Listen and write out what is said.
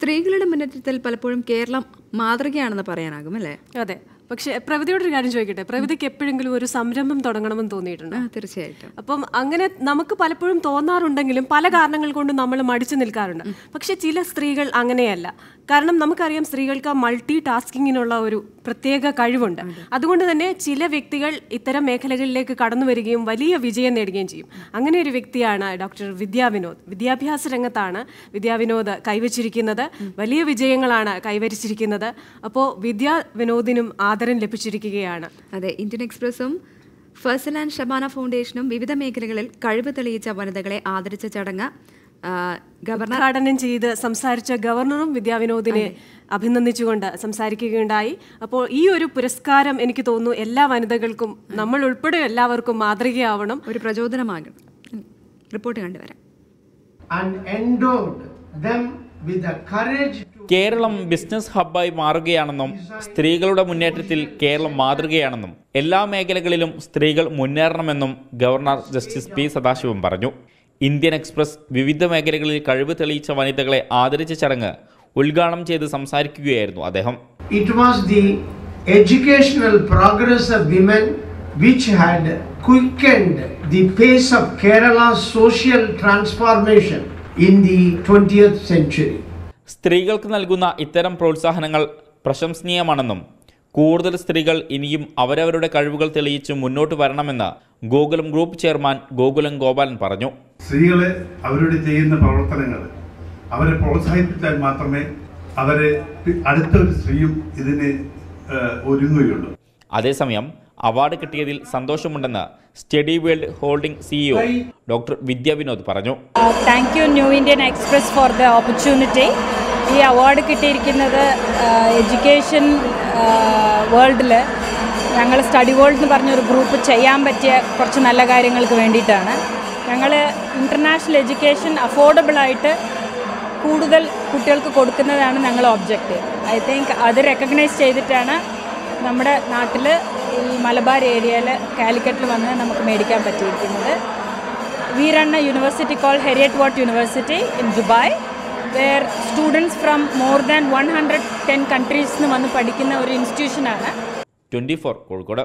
സ്ത്രീകളുടെ മുന്നേറ്റത്തിൽ പലപ്പോഴും കേരളം മാതൃകയാണെന്ന് പറയാനാകും അല്ലേ? അതെ. പക്ഷെ പ്രവിധിയോടൊരു കാര്യം ചോദിക്കട്ടെ, പ്രവിധിക്ക് എപ്പോഴെങ്കിലും ഒരു സംരംഭം തുടങ്ങണമെന്ന് തോന്നിയിട്ടുണ്ടോ? തീർച്ചയായിട്ടും. അപ്പം അങ്ങനെ നമുക്ക് പലപ്പോഴും തോന്നാറുണ്ടെങ്കിലും പല കാരണങ്ങൾ കൊണ്ട് നമ്മൾ മടിച്ചു നിൽക്കാറുണ്ട്. പക്ഷെ ചില സ്ത്രീകൾ അങ്ങനെയല്ല. കാരണം നമുക്കറിയാം സ്ത്രീകൾക്ക് മൾട്ടി ടാസ്കിങ്ങിനുള്ള ഒരു പ്രത്യേക കഴിവുണ്ട്. അതുകൊണ്ട് തന്നെ ചില വ്യക്തികൾ ഇത്തരം മേഖലകളിലേക്ക് കടന്നു വരികയും വലിയ വിജയം നേടുകയും ചെയ്യും. അങ്ങനെ ഒരു വ്യക്തിയാണ് ഡോക്ടർ വിദ്യാ വിനോദ്. വിദ്യാഭ്യാസ രംഗത്താണ് വിദ്യാ വിനോദ് കൈവച്ചിരിക്കുന്നത്, വലിയ വിജയങ്ങളാണ് കൈവരിച്ചിരിക്കുന്നത്. അപ്പോൾ വിദ്യാ വിനോദിനും ആദരം ലഭിച്ചിരിക്കുകയാണ്. അതെ, ഇന്ത്യൻ എക്സ്പ്രസും ഫസൽ ആൻഡ് ഷബാന ഫൗണ്ടേഷനും വിവിധ മേഖലകളിൽ കഴിവ് തെളിയിച്ച വനിതകളെ ആദരിച്ച ചടങ്ങ് ഉദ്ഘാടനം ചെയ്ത് സംസാരിച്ച ഗവർണറും വിദ്യാ വിനോദിനെ അഭിനന്ദിച്ചുകൊണ്ട് സംസാരിക്കുകയുണ്ടായി. അപ്പോൾ ഈ ഒരു പുരസ്കാരം എനിക്ക് തോന്നുന്നു എല്ലാ വനിതകൾക്കും, നമ്മൾ ഉൾപ്പെടെ എല്ലാവർക്കും മാതൃകയാവണം, ഒരു പ്രചോദനമാകണം. റിപ്പോർട്ട് കണ്ടുവരാം. കേരളം ബിസിനസ് ഹബ്ബായി മാറുകയാണെന്നും സ്ത്രീകളുടെ മുന്നേറ്റത്തിൽ കേരളം മാതൃകയാണെന്നും എല്ലാ മേഖലകളിലും സ്ത്രീകൾ മുന്നേറണമെന്നും ഗവർണർ ജസ്റ്റിസ് പി സദാശിവം പറഞ്ഞു. ഇന്ത്യൻ എക്സ്പ്രസ് വിവിധ മേഖലകളിൽ കഴിവ് തെളിയിച്ച വനിതകളെ ആദരിച്ച ചടങ്ങ് ഉദ്ഘാടനം ചെയ്ത് സംസാരിക്കുകയായിരുന്നു അദ്ദേഹം. It was the educational progress of women which had quickened the pace of Kerala's social transformation in the 20th century. സ്ത്രീകൾക്ക് നൽകുന്ന ഇത്തരം പ്രോത്സാഹനങ്ങൾ പ്രശംസനീയമാണെന്നും കൂടുതൽ സ്ത്രീകൾ ഇനിയും അവരവരുടെ കഴിവുകൾ തെളിയിച്ച് മുന്നോട്ട് വരണമെന്ന് ഗോകുലം ഗ്രൂപ്പ് ചെയർമാൻ ഗോകുലം ഗോപാലൻ പറഞ്ഞു. സ്ത്രീകളെ അവരുടെ ചെയ്യുന്ന പ്രവർത്തനങ്ങൾ അവരെ പ്രോത്സാഹിപ്പിച്ചാൽ മാത്രമേ അവരെ അടുത്ത ഒരു സ്ത്രീയും ഇതിന് ഒരുങ്ങുകയുള്ളൂ. അതേസമയം അവാർഡ് കിട്ടിയതിൽ സന്തോഷമുണ്ടെന്ന് study world holding CEO doctor Vidya Vinod പറഞ്ഞു. Thank you new Indian express for the opportunity. ഈ അവാർഡ് കിട്ടിയിരിക്കുന്നത് എഡ്യൂക്കേഷൻ വേൾഡിൽ ഞങ്ങൾ സ്റ്റഡി വേൾഡ് എന്ന് പറഞ്ഞൊരു ഗ്രൂപ്പ് ചെയ്യാൻ പറ്റിയ കുറച്ച് നല്ല കാര്യങ്ങൾക്ക് വേണ്ടിയിട്ടാണ്. ഞങ്ങൾ ഇൻ്റർനാഷണൽ എഡ്യൂക്കേഷൻ അഫോർഡബിളായിട്ട് കൂടുതൽ കുട്ടികൾക്ക് കൊടുക്കുന്നതാണ് ഞങ്ങളുടെ ഒബ്ജക്റ്റ്. ഐ തിങ്ക് അത് റെക്കഗ്നൈസ് ചെയ്തിട്ടാണ് നമ്മുടെ നാട്ടിൽ ഈ മലബാർ ഏരിയയിൽ കാലിക്കറ്റിൽ വന്ന് നമുക്ക് മേടിക്കാൻ പറ്റിയിരിക്കുന്നത്. We run a university call Heriot Watt university in Dubai, where students from more than 110 കൺട്രീസിൽ നിന്ന് വന്ന് പഠിക്കുന്ന ഒരു ഇൻസ്റ്റിറ്റ്യൂഷനാണ്. 24 കോഴിക്കോട്.